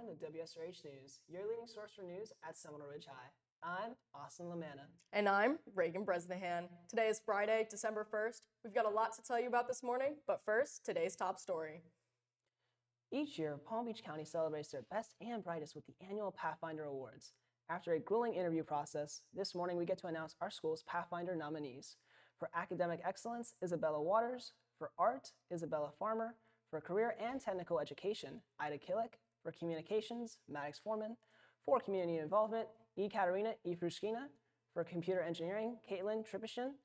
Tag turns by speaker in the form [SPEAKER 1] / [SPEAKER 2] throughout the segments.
[SPEAKER 1] to WSRH News, your leading source for news at Seminole Ridge High. I'm Austin Lamanna.
[SPEAKER 2] And I'm Reagan Bresnahan. Today is Friday, December 1st. We've got a lot to tell you about this morning, but first, today's top story.
[SPEAKER 1] Each year, Palm Beach County celebrates their best and brightest with the annual Pathfinder Awards. After a grueling interview process, this morning we get to announce our school's Pathfinder nominees. For academic excellence, Isabella Waters. For art, Isabella Farmer. For career and technical education, Ida Killick. For communications, Maddox Foreman. For community involvement, Katerina Fruskina. For computer engineering, Caitlin Tripishin.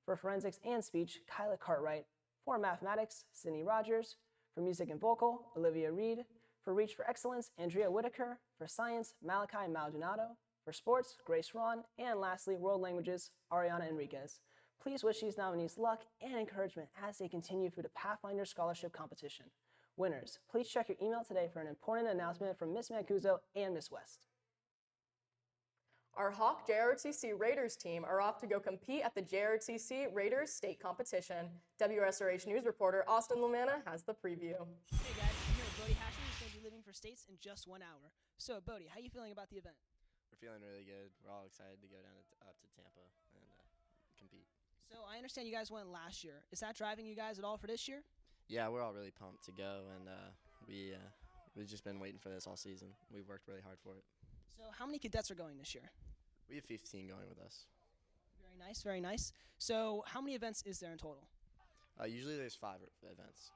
[SPEAKER 1] For forensics and speech, Kyla Cartwright. For mathematics, Sydney Rogers. For music and vocal, Olivia Reed. For reach for excellence, Andrea Whitaker. For science, Malachi Maldonado. For sports, Grace Ron. And lastly, world languages, Ariana Enriquez. Please wish these nominees luck and encouragement as they continue through the Pathfinder Scholarship Competition. Winners, please check your email today for an important announcement from Ms. Mancuso and Ms. West.
[SPEAKER 2] Our Hawk JRTC Raiders team are off to go compete at the JRTC Raiders State Competition. WSRH News reporter Austin Lamanna has the preview.
[SPEAKER 3] Hey guys, I'm here with Bodie Hatcher, who's going to be leaving for states in just 1 hour. So Bodie, how are you feeling about the event?
[SPEAKER 4] We're feeling really good. We're all excited to go down up to Tampa and compete.
[SPEAKER 3] So I understand you guys went last year. Is that driving you guys at all for this year?
[SPEAKER 4] Yeah, we're all really pumped to go, and we've just been waiting for this all season. We've worked really hard for it.
[SPEAKER 3] So how many cadets are going this year?
[SPEAKER 4] We have 15 going with us.
[SPEAKER 3] Very nice, very nice. So how many events is there in total?
[SPEAKER 4] Usually there's 5 events.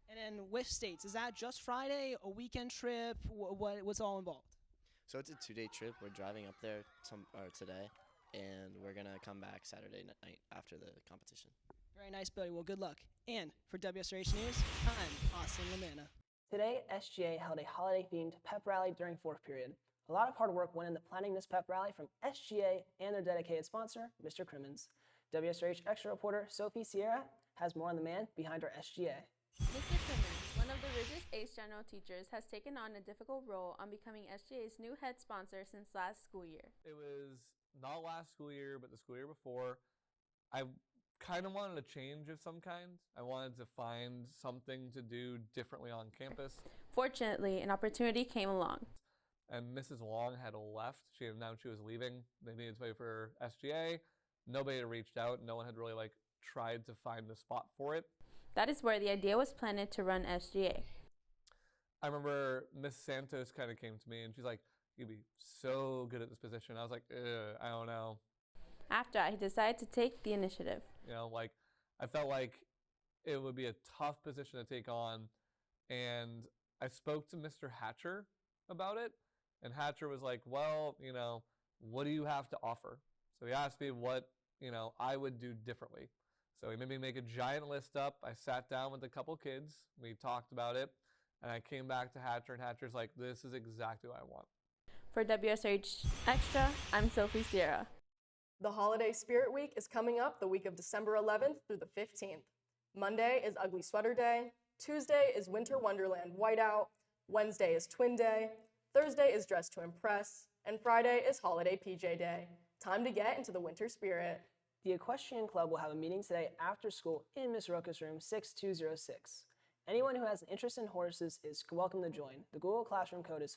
[SPEAKER 3] And then with states, is that just Friday, a weekend trip? What's all involved?
[SPEAKER 4] So it's a 2-day trip. We're driving up there today, and we're going to come back Saturday night after the competition.
[SPEAKER 3] Very nice, Bodie. Well, good luck. And for WSRH News, I'm Austin Lamanna.
[SPEAKER 1] Today, SGA held a holiday-themed pep rally during fourth period. A lot of hard work went into planning this pep rally from SGA and their dedicated sponsor, Mr. Crimmins. WSRH Extra reporter Sophie Sierra has more on the man behind our SGA.
[SPEAKER 5] Mr. Crimmins, one of the Ridge's ACE general teachers, has taken on a difficult role on becoming SGA's new head sponsor since last school year.
[SPEAKER 6] It was not last school year, but the school year before. I kind of wanted a change of some kind. I wanted to find something to do differently on campus.
[SPEAKER 5] Fortunately, an opportunity came along.
[SPEAKER 6] And Mrs. Long had left. She had announced she was leaving. They needed to pay for SGA. Nobody had reached out. No one had really tried to find a spot for it.
[SPEAKER 5] That is where the idea was planted to run SGA.
[SPEAKER 6] I remember Miss Santos kind of came to me and she's like, "You'd be so good at this position." I was like, I don't know.
[SPEAKER 5] After I decided to take the initiative.
[SPEAKER 6] I felt like it would be a tough position to take on. And I spoke to Mr. Hatcher about it. And Hatcher was like, well, what do you have to offer? So he asked me what, I would do differently. So he made me make a giant list up. I sat down with a couple kids. We talked about it. And I came back to Hatcher, and Hatcher's like, this is exactly what I want.
[SPEAKER 5] For WSRH Extra, I'm Sophie Sierra.
[SPEAKER 2] The Holiday Spirit Week is coming up the week of December 11th through the 15th. Monday is Ugly Sweater Day. Tuesday is Winter Wonderland Whiteout. Wednesday is Twin Day. Thursday is Dress to Impress. And Friday is Holiday PJ Day. Time to get into the winter spirit.
[SPEAKER 1] The Equestrian Club will have a meeting today after school in Ms. Roca's room 6206. Anyone who has an interest in horses is welcome to join. The Google Classroom code is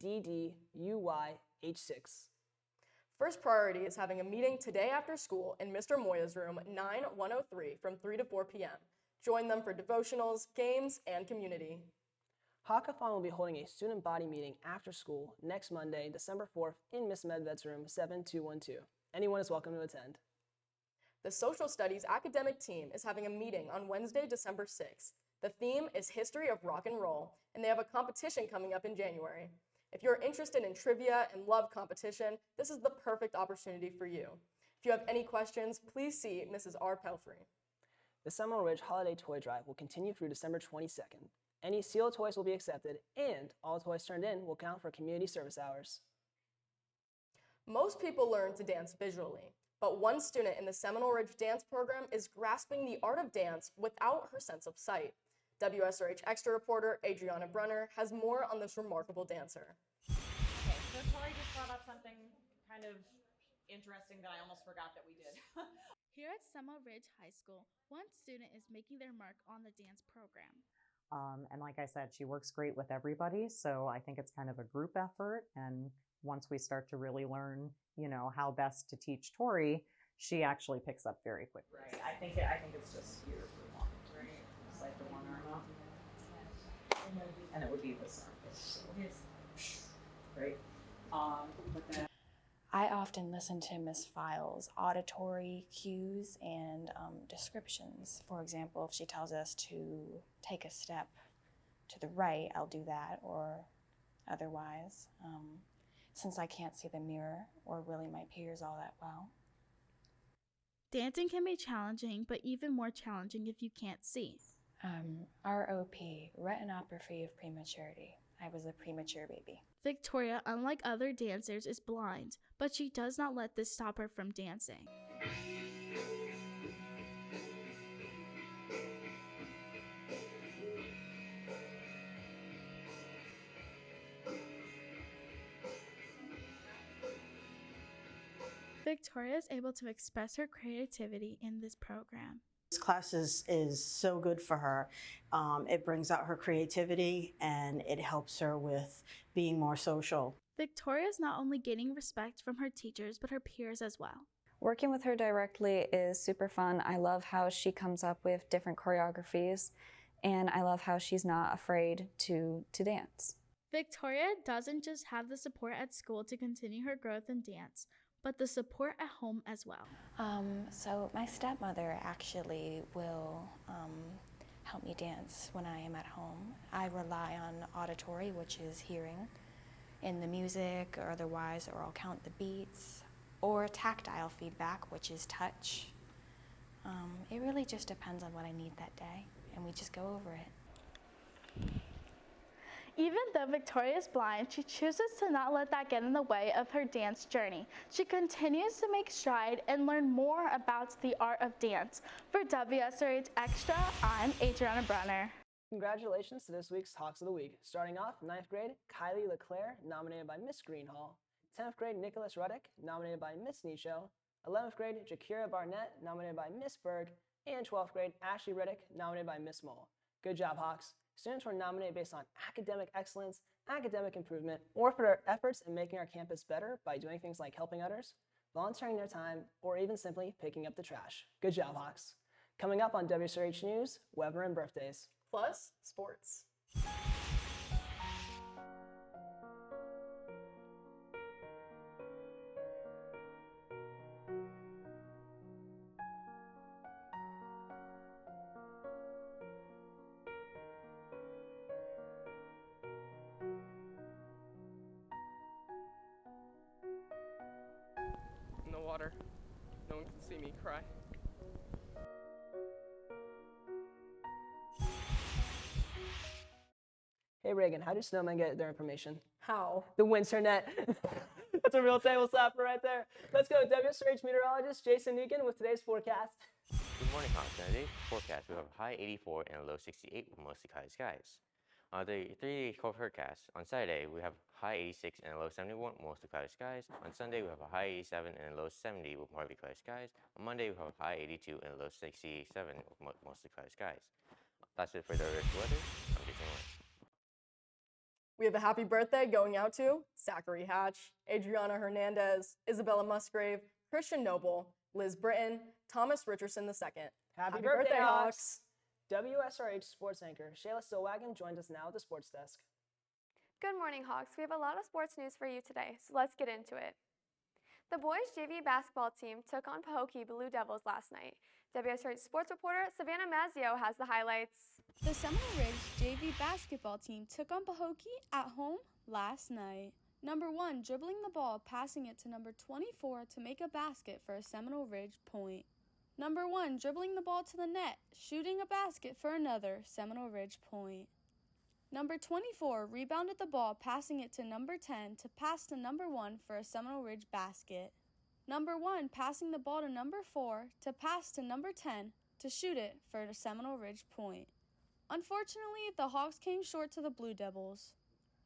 [SPEAKER 1] 4DDUYH6.
[SPEAKER 2] First Priority is having a meeting today after school in Mr. Moya's room 9103 from 3 to 4 p.m. Join them for devotionals, games, and community.
[SPEAKER 1] Hackathon will be holding a student body meeting after school next Monday, December 4th in Ms. Medved's room 7212. Anyone is welcome to attend.
[SPEAKER 2] The Social Studies academic team is having a meeting on Wednesday, December 6th. The theme is History of Rock and Roll, and they have a competition coming up in January. If you're interested in trivia and love competition, this is the perfect opportunity for you. If you have any questions, please see Mrs. R. Pelfrey.
[SPEAKER 1] The Seminole Ridge Holiday Toy Drive will continue through December 22nd. Any sealed toys will be accepted, and all toys turned in will count for community service hours.
[SPEAKER 2] Most people learn to dance visually, but one student in the Seminole Ridge dance program is grasping the art of dance without her sense of sight. WSRH Extra reporter Adriana Brunner has more on this remarkable dancer.
[SPEAKER 7] Okay, so Tori just brought up something kind of interesting that I almost forgot that we did.
[SPEAKER 8] Here at Seminole Ridge High School, one student is making their mark on the dance program. And like I said, she works great with everybody. So I think it's kind of a group effort. And once we start to really learn, how best to teach Tori, she actually picks up very quickly. Right. I think it's just here for one, right? It's like the one arm up. And it would be this arm. So. Right. But then
[SPEAKER 9] I often listen to Miss Files' auditory cues and descriptions. For example, if she tells us to take a step to the right, I'll do that, or otherwise, since I can't see the mirror or really my peers all that well.
[SPEAKER 10] Dancing can be challenging, but even more challenging if you can't see.
[SPEAKER 9] ROP, retinopathy of prematurity. I was a premature baby.
[SPEAKER 10] Victoria, unlike other dancers, is blind, but she does not let this stop her from dancing. Victoria is able to express her creativity in this program.
[SPEAKER 11] This class is so good for her. It brings out her creativity and it helps her with being more social.
[SPEAKER 10] Victoria is not only gaining respect from her teachers, but her peers as well.
[SPEAKER 12] Working with her directly is super fun. I love how she comes up with different choreographies, and I love how she's not afraid to dance.
[SPEAKER 10] Victoria doesn't just have the support at school to continue her growth in dance, but the support at home as well.
[SPEAKER 9] So my stepmother actually will help me dance when I am at home. I rely on auditory, which is hearing in the music or otherwise, or I'll count the beats, or tactile feedback, which is touch. It really just depends on what I need that day, and we just go over it.
[SPEAKER 10] Even though Victoria is blind, she chooses to not let that get in the way of her dance journey. She continues to make stride and learn more about the art of dance. For WSRH Extra, I'm Adriana Brunner.
[SPEAKER 1] Congratulations to this week's Talks of the Week. Starting off, 9th grade, Kylie LeClaire, nominated by Miss Greenhall. 10th grade, Nicholas Ruddick, nominated by Miss Nisho. 11th grade, Jakira Barnett, nominated by Miss Berg. And 12th grade, Ashley Riddick, nominated by Miss Mole. Good job, Hawks. Students were nominated based on academic excellence, academic improvement, or for their efforts in making our campus better by doing things like helping others, volunteering their time, or even simply picking up the trash. Good job, Hawks. Coming up on WSRH News, weather and birthdays.
[SPEAKER 2] Plus, sports.
[SPEAKER 13] In the water. No one can see me cry.
[SPEAKER 1] Hey Reagan, how do snowmen get their information?
[SPEAKER 2] How?
[SPEAKER 1] The Wsrh. That's a real table slapper right there. Let's go, WSRH meteorologist Jason Negan with today's forecast.
[SPEAKER 14] Good morning, Hawks. On today's forecast, we have a high 84 and a low 68 with mostly cloudy skies. On the 3-day forecast, on Saturday, we have high 86 and a low 71 with mostly cloudy skies. On Sunday, we have a high 87 and a low 70 with partly cloudy skies. On Monday, we have a high 82 and a low 67 with mostly cloudy skies. That's it for the rest of the weather. I'm Jason Lynch.
[SPEAKER 2] We have a happy birthday going out to Zachary Hatch, Adriana Hernandez, Isabella Musgrave, Christian Noble, Liz Britton, Thomas Richardson II.
[SPEAKER 1] Happy birthday, Hawks! WSRH sports anchor Shayla Stillwagon joins us now at the sports desk.
[SPEAKER 15] Good morning, Hawks. We have a lot of sports news for you today, so let's get into it. The boys JV basketball team took on Pahokee Blue Devils last night. WSRH sports reporter Savannah Mazzio has the highlights.
[SPEAKER 16] The Seminole Ridge JV basketball team took on Pahokee at home last night. Number 1 dribbling the ball, passing it to number 24 to make a basket for a Seminole Ridge point. Number 1 dribbling the ball to the net, shooting a basket for another Seminole Ridge point. Number 24 rebounded the ball, passing it to number 10 to pass to number 1 for a Seminole Ridge basket. Number 1 passing the ball to number 4 to pass to number 10 to shoot it for a Seminole Ridge point. Unfortunately, the Hawks came short to the Blue Devils.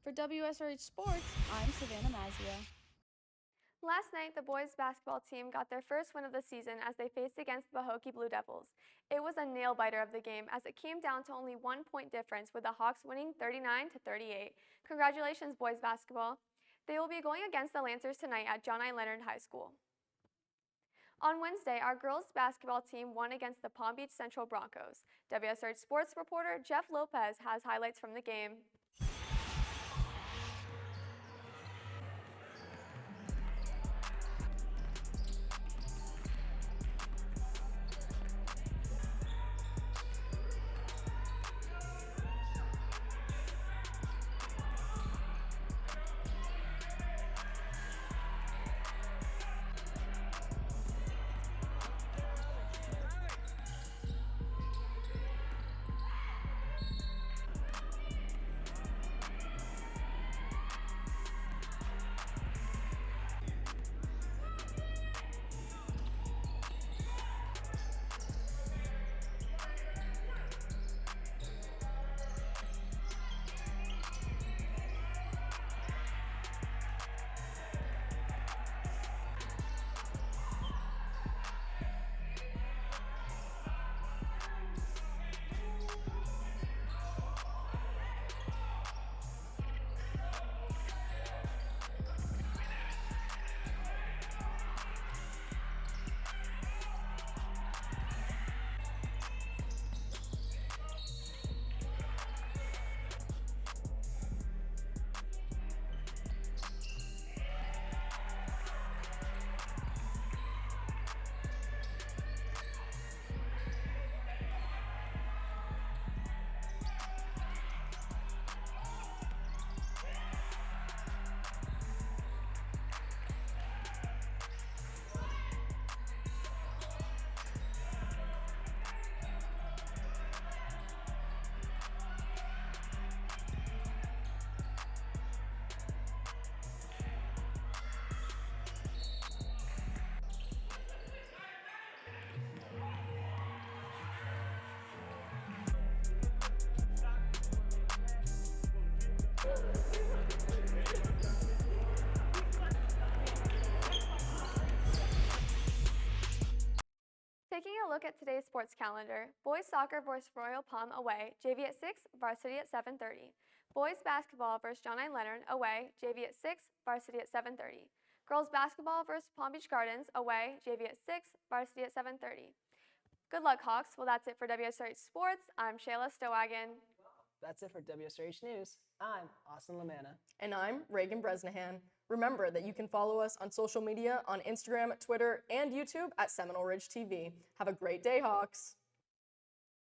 [SPEAKER 16] For WSRH Sports, I'm Savannah Mazzio.
[SPEAKER 15] Last night, the boys basketball team got their first win of the season as they faced against the Pahokee Blue Devils. It was a nail-biter of the game as it came down to only 1 point difference, with the Hawks winning 39-38. Congratulations, boys basketball. They will be going against the Lancers tonight at John I. Leonard High School. On Wednesday, our girls basketball team won against the Palm Beach Central Broncos. WSRH sports reporter Jeff Lopez has highlights from the game. Taking a look at today's sports calendar, boys soccer versus Royal Palm away, JV at 6, varsity at 7:30. Boys basketball versus John I. Leonard away, JV at 6, varsity at 7:30. Girls basketball versus Palm Beach Gardens away, JV at 6, varsity at 7:30. Good luck, Hawks. Well, that's it for WSRH Sports. I'm Shayla Stowagon.
[SPEAKER 1] That's it for WSRH News. I'm Austin Lamanna.
[SPEAKER 2] And I'm Reagan Bresnahan. Remember that you can follow us on social media on Instagram, Twitter, and YouTube at Seminole Ridge TV. Have a great day, Hawks.